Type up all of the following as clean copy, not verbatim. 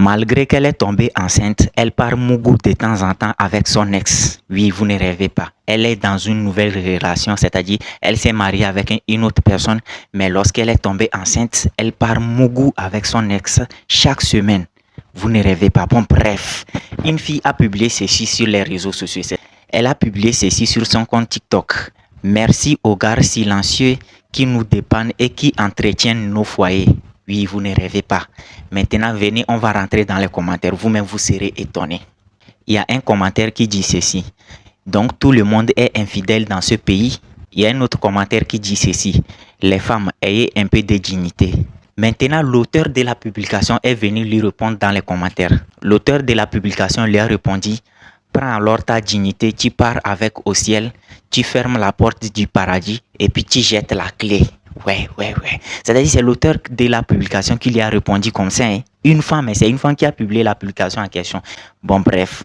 Malgré qu'elle est tombée enceinte, elle part mougou de temps en temps avec son ex. Oui, vous ne rêvez pas. Elle est dans une nouvelle relation, c'est-à-dire elle s'est mariée avec une autre personne, mais lorsqu'elle est tombée enceinte, elle part mougou avec son ex chaque semaine. Vous ne rêvez pas. Bon, bref, une fille a publié ceci sur les réseaux sociaux. Elle a publié ceci sur son compte TikTok. Merci aux gars silencieux qui nous dépannent et qui entretiennent nos foyers. Oui, vous ne rêvez pas. Maintenant, venez, on va rentrer dans les commentaires. Vous-même, vous serez étonnés. Il y a un commentaire qui dit ceci. Donc, tout le monde est infidèle dans ce pays. Il y a un autre commentaire qui dit ceci. Les femmes, ayez un peu de dignité. Maintenant, l'auteur de la publication est venu lui répondre dans les commentaires. L'auteur de la publication lui a répondu. Prends alors ta dignité, tu pars avec au ciel, tu fermes la porte du paradis et puis tu jettes la clé. Ouais. C'est-à-dire c'est l'auteur de la publication qui lui a répondu comme ça. Hein. Une femme, c'est une femme qui a publié la publication en question. Bon, bref,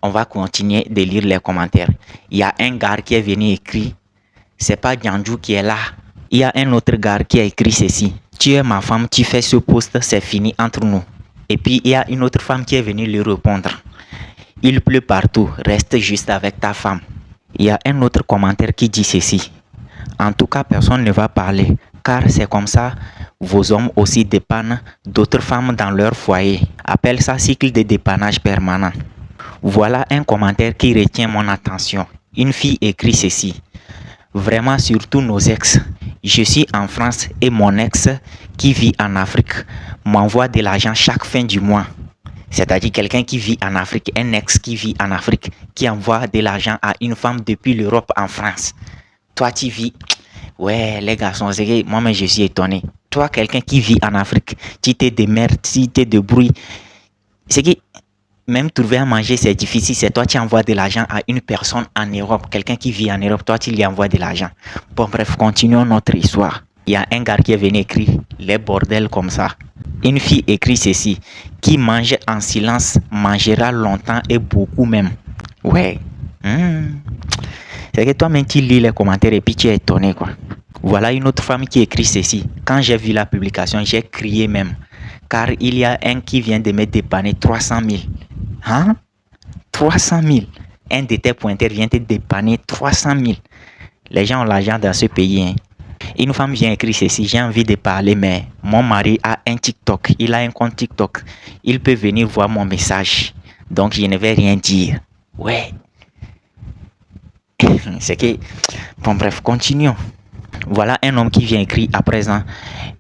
on va continuer de lire les commentaires. Il y a un gars qui est venu écrire, c'est pas Djanjou qui est là. Il y a un autre gars qui a écrit ceci. Tu es ma femme, tu fais ce poste, c'est fini entre nous. Et puis il y a une autre femme qui est venue lui répondre. Il pleut partout, reste juste avec ta femme. Il y a un autre commentaire qui dit ceci. En tout cas, personne ne va parler, car c'est comme ça, vos hommes aussi dépannent d'autres femmes dans leur foyer. Appelle ça cycle de dépannage permanent. Voilà un commentaire qui retient mon attention. Une fille écrit ceci. Vraiment, surtout nos ex. Je suis en France et mon ex, qui vit en Afrique, m'envoie de l'argent chaque fin du mois. C'est-à-dire quelqu'un qui vit en Afrique, un ex qui vit en Afrique, qui envoie de l'argent à une femme depuis l'Europe en France. Toi, tu vis... Ouais, les garçons, moi-même, je suis étonné. Toi, quelqu'un qui vit en Afrique, tu te démerdes, tu te débrouilles. C'est que même trouver à manger, c'est difficile. C'est toi qui envoies de l'argent à une personne en Europe. Quelqu'un qui vit en Europe, toi, tu lui envoies de l'argent. Bon, bref, continuons notre histoire. Il y a un gars qui est venu écrire les bordels comme ça. Une fille écrit ceci. Qui mange en silence mangera longtemps et beaucoup même. Ouais. C'est que toi-même tu lis les commentaires et puis tu es étonné quoi. Voilà une autre femme qui écrit ceci. Quand j'ai vu la publication, j'ai crié même. Car il y a un qui vient de me dépanner 300 000. Hein? 300 000. Un de tes pointeurs vient te dépanner 300 000. Les gens ont l'argent dans ce pays. Hein. Une femme vient écrire ceci, j'ai envie de parler, mais mon mari a un TikTok, il a un compte TikTok. Il peut venir voir mon message, donc je ne vais rien dire. Ouais. C'est que... Bon bref, continuons. Voilà un homme qui vient écrire à présent.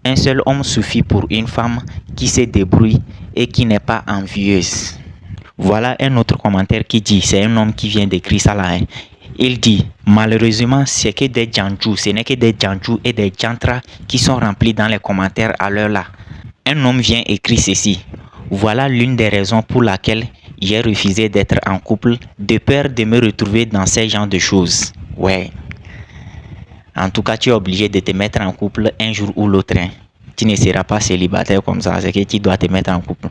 Un seul homme suffit pour une femme qui se débrouille et qui n'est pas envieuse. Voilà un autre commentaire qui dit, c'est un homme qui vient d'écrire ça là. Hein. Il dit, malheureusement, c'est que des Djanjou, ce n'est que des Djanjou et des Djantras qui sont remplis dans les commentaires à l'heure là. Un homme vient écrire ceci. Voilà l'une des raisons pour laquelle j'ai refusé d'être en couple, de peur de me retrouver dans ces genres de choses. Ouais. En tout cas, tu es obligé de te mettre en couple un jour ou l'autre. Hein. Tu ne seras pas célibataire comme ça, c'est que tu dois te mettre en couple.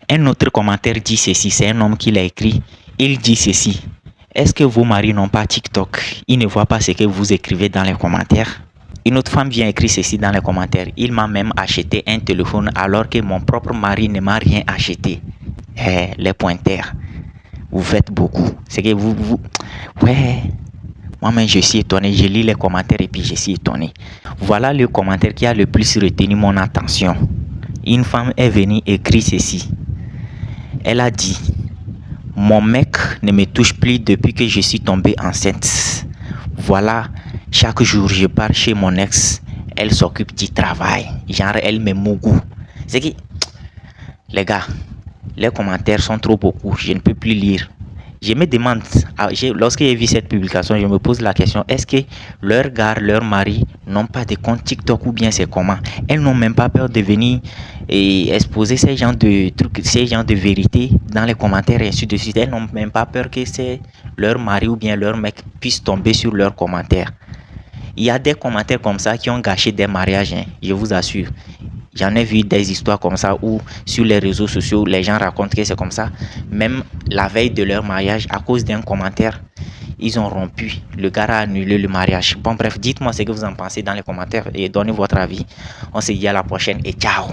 Un autre commentaire dit ceci, c'est un homme qui l'a écrit. Il dit ceci. Est-ce que vos maris n'ont pas TikTok? Ils ne voient pas ce que vous écrivez dans les commentaires. Une autre femme vient écrire ceci dans les commentaires. Il m'a même acheté un téléphone alors que mon propre mari ne m'a rien acheté. Les pointeurs. Vous faites beaucoup. C'est que vous... Ouais. Moi-même, je suis étonné. Je lis les commentaires et puis je suis étonné. Voilà le commentaire qui a le plus retenu mon attention. Une femme est venue écrire ceci. Elle a dit... Mon mec ne me touche plus depuis que je suis tombée enceinte. Voilà, chaque jour je pars chez mon ex, elle s'occupe du travail. Genre, elle me mougou. C'est que, les gars, les commentaires sont trop beaucoup, je ne peux plus lire. Je me demande, lorsque j'ai vu cette publication, je me pose la question, est-ce que leurs gars, leurs maris n'ont pas de compte TikTok ou bien c'est comment? Elles n'ont même pas peur de venir et exposer ces genres de trucs, ces genres de vérités dans les commentaires et ainsi de suite. Elles n'ont même pas peur que leur mari ou bien leur mec puisse tomber sur leurs commentaires. Il y a des commentaires comme ça qui ont gâché des mariages, hein, je vous assure. J'en ai vu des histoires comme ça où sur les réseaux sociaux, les gens racontent que c'est comme ça. Même la veille de leur mariage, à cause d'un commentaire, ils ont rompu. Le gars a annulé le mariage. Bon bref, dites-moi ce que vous en pensez dans les commentaires et donnez votre avis. On se dit à la prochaine et ciao.